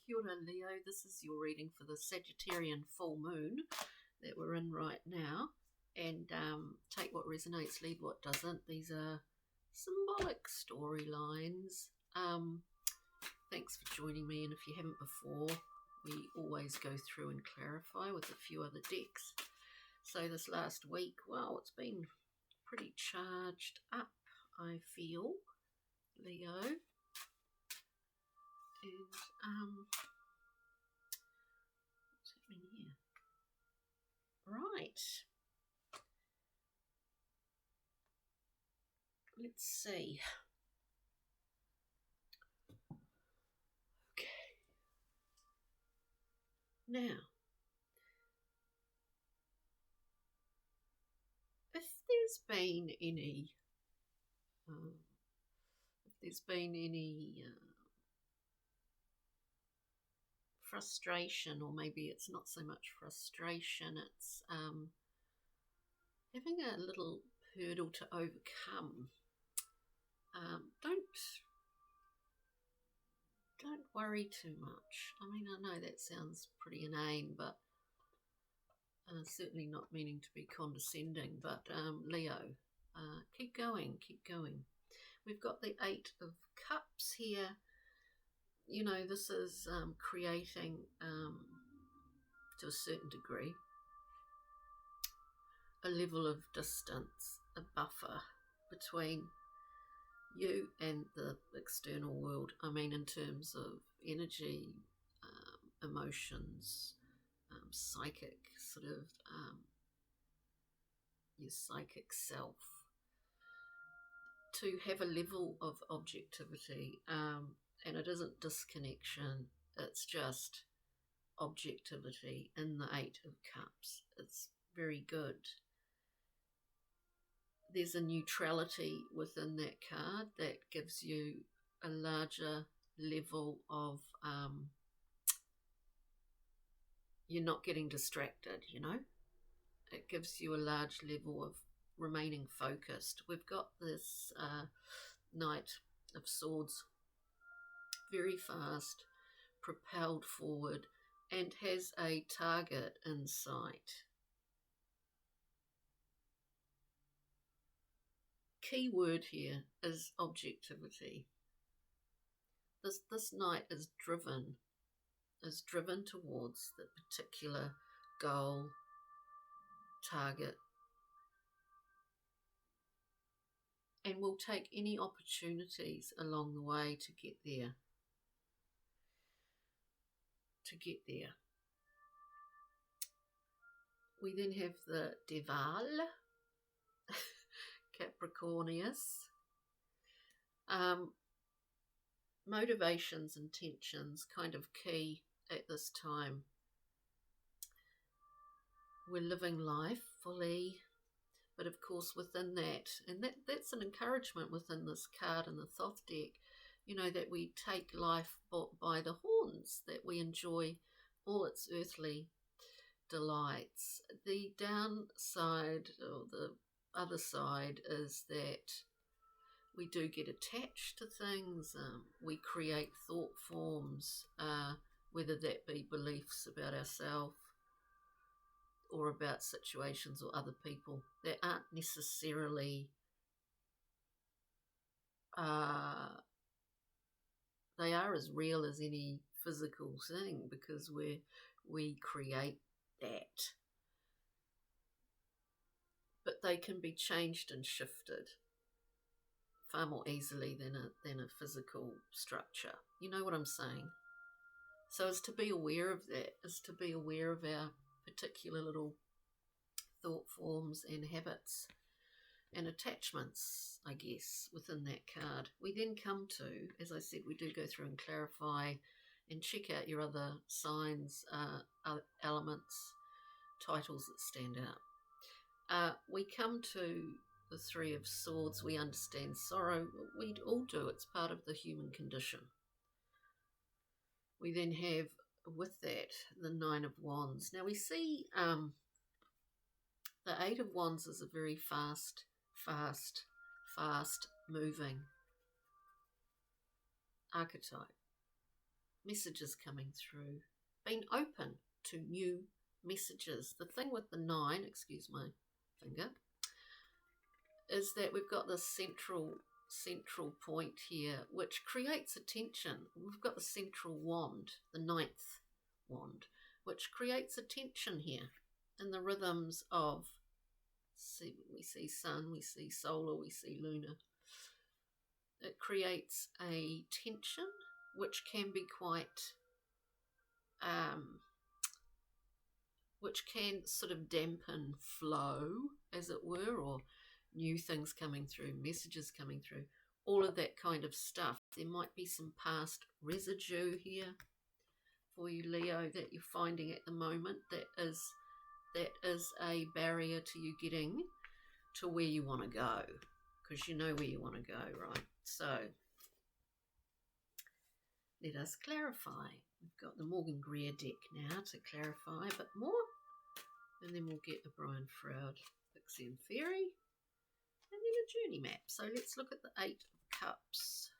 Kia ora, Leo. This is your reading for the Sagittarian full moon that we're in right now. And take what resonates, leave what doesn't. These are symbolic storylines. Thanks for joining me. And if you haven't before, we always go through and clarify with a few other decks. So this last week, well, it's been pretty charged up, I feel, Leo. And what's happening here? Right. Let's see. Okay. Now, if there's been any frustration, or maybe it's not so much frustration, it's having a little hurdle to overcome. Don't worry too much. I mean, I know that sounds pretty inane, but certainly not meaning to be condescending. But Leo, keep going, keep going. We've got the Eight of Cups here. You know, this is creating, to a certain degree, a level of distance, a buffer between you and the external world. I mean, in terms of energy, emotions, psychic, sort of your psychic self, to have a level of objectivity, and it isn't disconnection, it's just objectivity in the Eight of Cups. It's very good. There's a neutrality within that card that gives you a larger level of, you're not getting distracted, you know. It gives you a large level of remaining focused. We've got this Knight of Swords, very fast, propelled forward, and has a target in sight. Key word here is objectivity. This knight is driven towards the particular goal, target, and will take any opportunities along the way to get there. We then have the Deval, Capricornius. Motivations, intentions, kind of key at this time. We're living life fully, but of course within that, and that's an encouragement within this card in the Thoth deck, you know, that we take life by the horns, that we enjoy all its earthly delights. The downside, or the other side, is that we do get attached to things. We create thought forms, whether that be beliefs about ourselves or about situations or other people that aren't necessarily, they are as real as any physical thing, because we create that. But they can be changed and shifted far more easily than a physical structure. You know what I'm saying? So it's to be aware of that, is to be aware of our particular little thought forms and habits and attachments, I guess, within that card. We then come to, as I said, we do go through and clarify and check out your other signs, elements, titles that stand out. We come to the Three of Swords. We understand sorrow. We all do. It's part of the human condition. We then have, with that, the Nine of Wands. Now we see the Eight of Wands is a very fast moving archetype. messages coming through, being open to new messages. The thing with the 9, excuse my finger, is that we've got this central point here which creates a tension. We've got the central wand, the 9th wand, which creates a tension here in the rhythms of, we see sun, we see solar, we see lunar. It creates a tension which can be quite, which can sort of dampen flow, as it were, or new things coming through, messages coming through, all of that kind of stuff. There might be some past residue here for you, Leo, that you're finding at the moment that is a barrier to you getting to where you want to go, because you know where you want to go, right? So let us clarify. We've got the Morgan Greer deck now to clarify a bit more, and then we'll get the Brian Froud Pixian Fairy, and then a journey map. So let's look at the 8 of Cups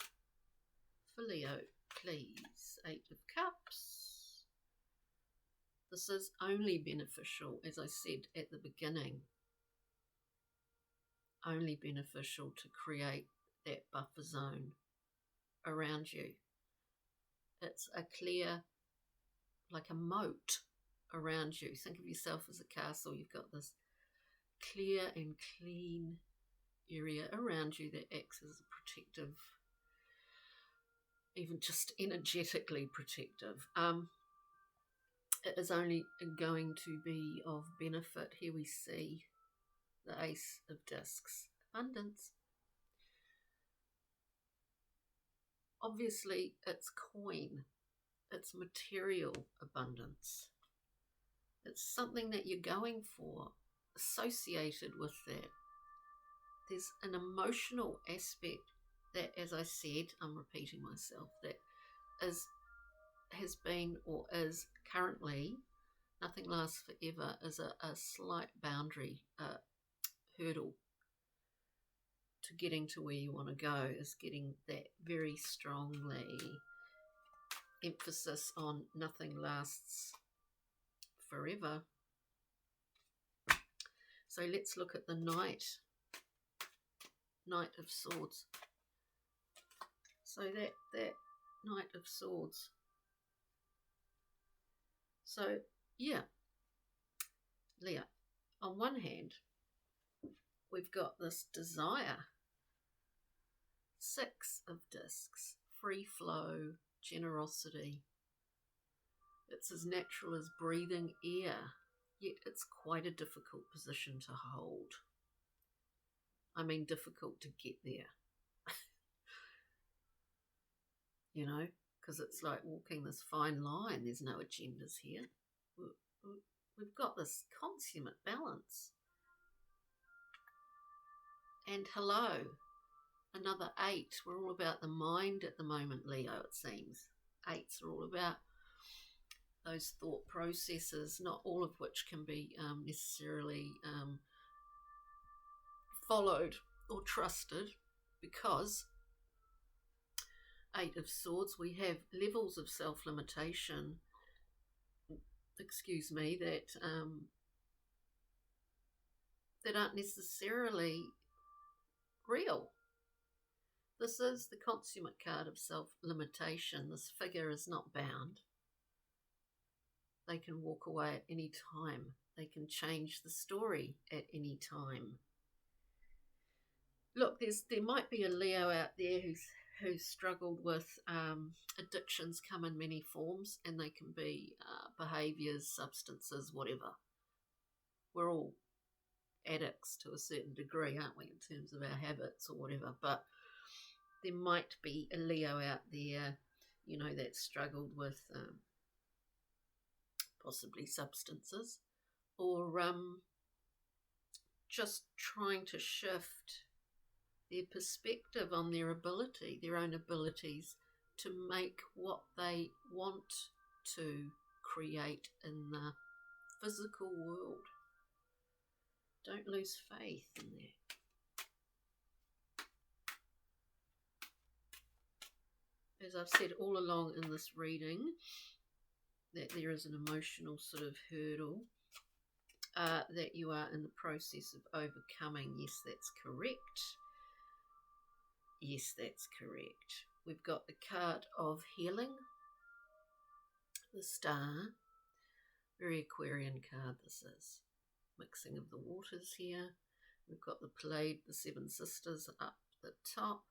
for Leo, please. 8 of Cups. This is only beneficial, as I said at the beginning, only beneficial to create that buffer zone around you. It's a clear, like a moat around you. Think of yourself as a castle. You've got this clear and clean area around you that acts as a protective, even just energetically protective. It is only going to be of benefit. Here we see the Ace of Discs, abundance. Obviously, it's coin, it's material abundance. It's something that you're going for, associated with that. There's an emotional aspect that, as I said, I'm repeating myself, that has been or is currently, nothing lasts forever, is a slight boundary, hurdle to getting to where you want to go, is getting that very strongly emphasis on nothing lasts forever. So let's look at the Knight of Swords. So that Knight of Swords. So yeah, Leo, on one hand, we've got this desire, 6 of Discs, free flow, generosity. It's as natural as breathing air, yet it's quite a difficult position to hold. I mean, difficult to get there. You know, because it's like walking this fine line. There's no agendas here. We've got this consummate balance. And hello, another 8. We're all about the mind at the moment, Leo, it seems. 8s are all about those thought processes, not all of which can be necessarily followed or trusted, because 8 of Swords, we have levels of self-limitation, that aren't necessarily real. This is the consummate card of self-limitation. This figure is not bound. They can walk away at any time. They can change the story at any time. Look, there might be a Leo out there who's struggled with addictions, come in many forms, and they can be behaviours, substances, whatever. We're all addicts to a certain degree, aren't we, in terms of our habits or whatever, but there might be a Leo out there, you know, that struggled with possibly substances, or just trying to shift their perspective on their ability, their own abilities to make what they want to create in the physical world. Don't lose faith in that. as I've said all along in this reading, that there is an emotional sort of hurdle that you are in the process of overcoming. Yes, that's correct. Yes, that's correct. We've got the card of healing, the star, very Aquarian card this is. Mixing of the waters here. We've got the Pleiad, the Seven Sisters up the top.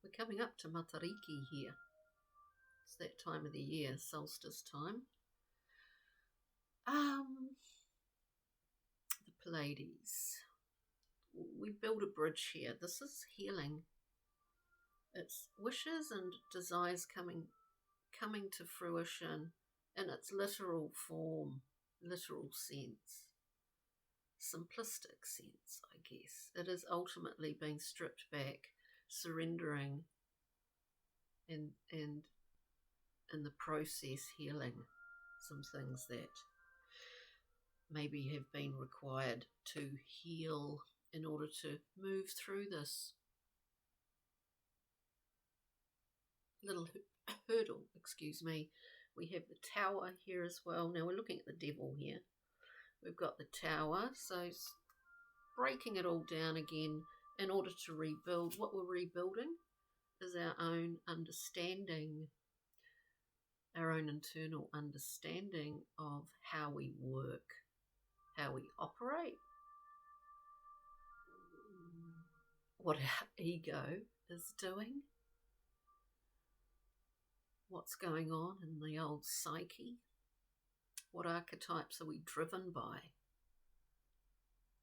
We're coming up to Matariki here. It's that time of the year, solstice time. The Pleiades. We build a bridge here. This is healing. It's wishes and desires coming to fruition in its literal form, literal sense, simplistic sense, I guess. It is ultimately being stripped back, surrendering, and in the process healing some things that maybe have been required to heal in order to move through this little hurdle, excuse me. We have the Tower here as well. Now we're looking at the Devil here. We've got the Tower, so breaking it all down again in order to rebuild. What we're rebuilding is our own understanding, our own internal understanding of how we work, how we operate, what our ego is doing, what's going on in the old psyche, what archetypes are we driven by.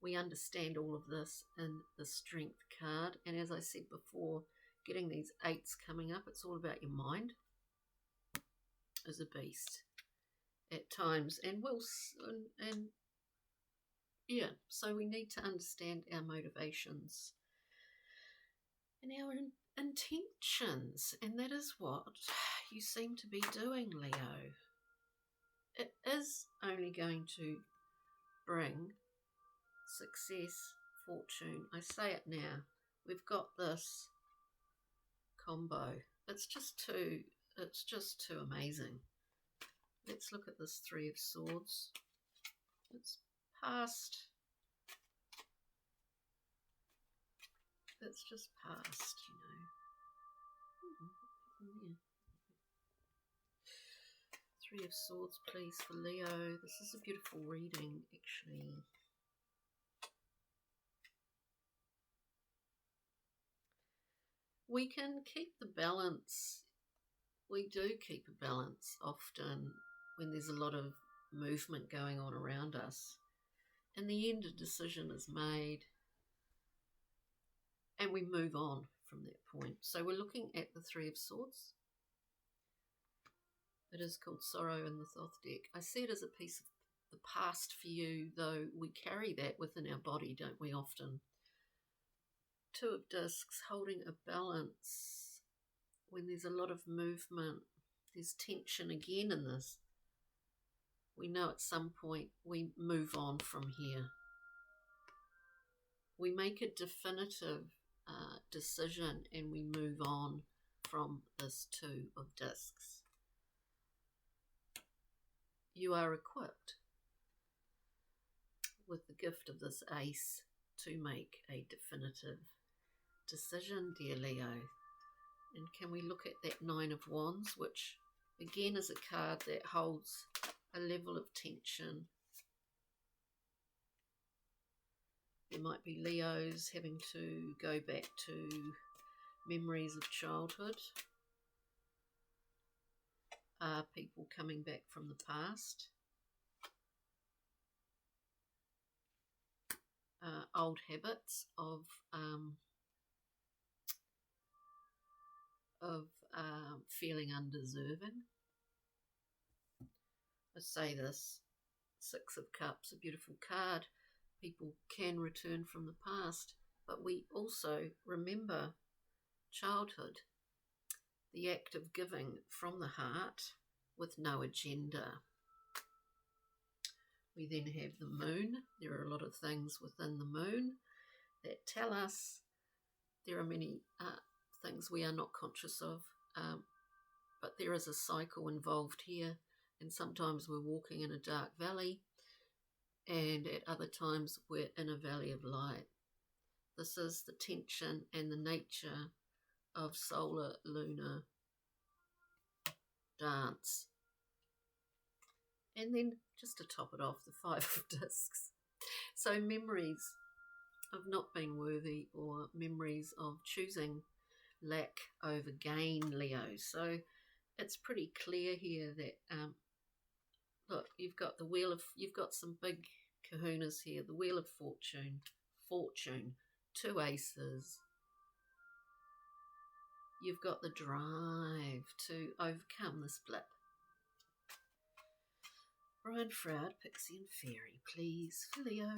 We understand all of this in the Strength card, and as I said before, getting these 8s coming up, it's all about your mind is a beast at times, and yeah, so we need to understand our motivations and our intentions, and that is what you seem to be doing, Leo. It is only going to bring success, fortune. I say it now. We've got this combo. It's just too amazing. Let's look at this Three of Swords. It's past. It's just past, you know. Three of Swords, please, for Leo. This is a beautiful reading, actually. We can keep the balance. We do keep a balance often when there's a lot of movement going on around us. In the end, a decision is made and we move on from that point. So we're looking at the Three of Swords. It is called Sorrow in the Thoth deck. I see it as a piece of the past for you, though we carry that within our body, don't we, often? Two of Discs, holding a balance when there's a lot of movement. There's tension again in this. We know at some point we move on from here. We make a definitive decision and we move on from this Two of Discs. You are equipped with the gift of this Ace to make a definitive decision, dear Leo. And can we look at that Nine of Wands, which again is a card that holds a level of tension. There might be Leos having to go back to memories of childhood. People coming back from the past. Old habits of feeling undeserving. I say this, Six of Cups, a beautiful card. People can return from the past, but we also remember childhood, the act of giving from the heart with no agenda. We then have the moon. There are a lot of things within the moon that tell us there are many things we are not conscious of. But there is a cycle involved here, and sometimes we're walking in a dark valley, and at other times we're in a valley of light. This is the tension and the nature of solar lunar dance. And then, just to top it off, the Five of Discs. So memories of not being worthy, or memories of choosing lack over gain, Leo. So it's pretty clear here that look, you've got some big kahunas here. The Wheel of Fortune, 2 aces. You've got the drive to overcome this blip. Brian Froud, Pixie and Fairy, please, for Leo.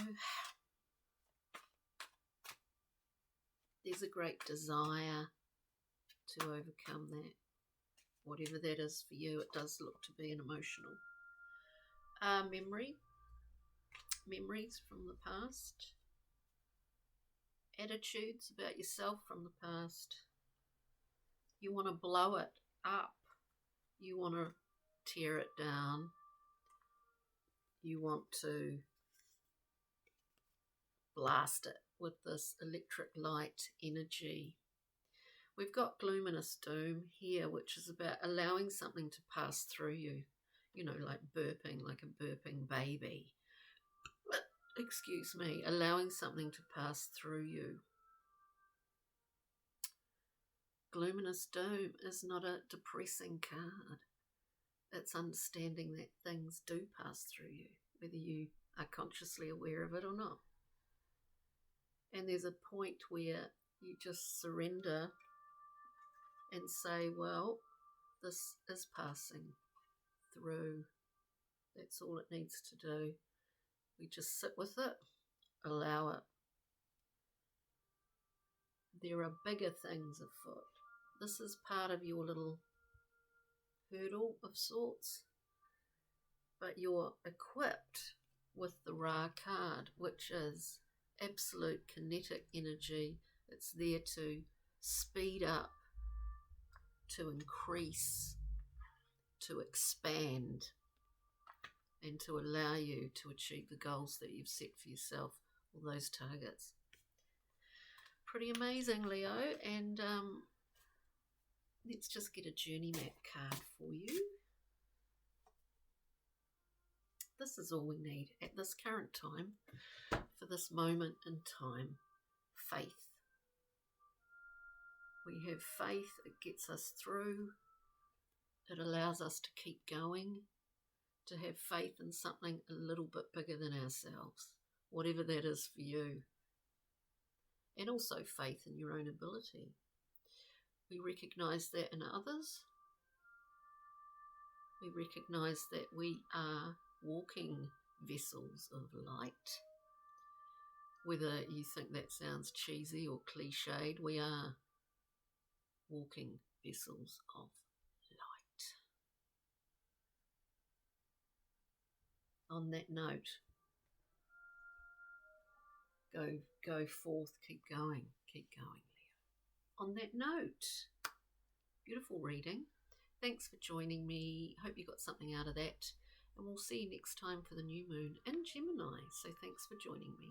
There's a great desire to overcome that. Whatever that is for you, it does look to be an emotional memories from the past, attitudes about yourself from the past. You want to blow it up. You want to tear it down. You want to blast it with this electric light energy. We've got Glominous Doom here, which is about allowing something to pass through you. You know, like a burping baby. Excuse me, allowing something to pass through you. Glominous Doom is not a depressing card. It's understanding that things do pass through you, whether you are consciously aware of it or not. And there's a point where you just surrender and say, well, this is passing through. That's all it needs to do. We just sit with it, allow it. There are bigger things afoot. This is part of your little hurdle of sorts, but you're equipped with the Ra card, which is absolute kinetic energy. It's there to speed up, to increase, to expand, and to allow you to achieve the goals that you've set for yourself, all those targets. Pretty amazing, Leo. And let's just get a journey map card for you. This is all we need at this current time, for this moment in time. Faith. We have faith. It gets us through. It allows us to keep going, to have faith in something a little bit bigger than ourselves, whatever that is for you. And also faith in your own ability. We recognise that in others. We recognise that we are walking vessels of light. Whether you think that sounds cheesy or cliched, we are walking vessels of light. On that note, go forth, keep going, Leo. On that note, beautiful reading. Thanks for joining me. Hope you got something out of that. And we'll see you next time for the new moon in Gemini. So thanks for joining me.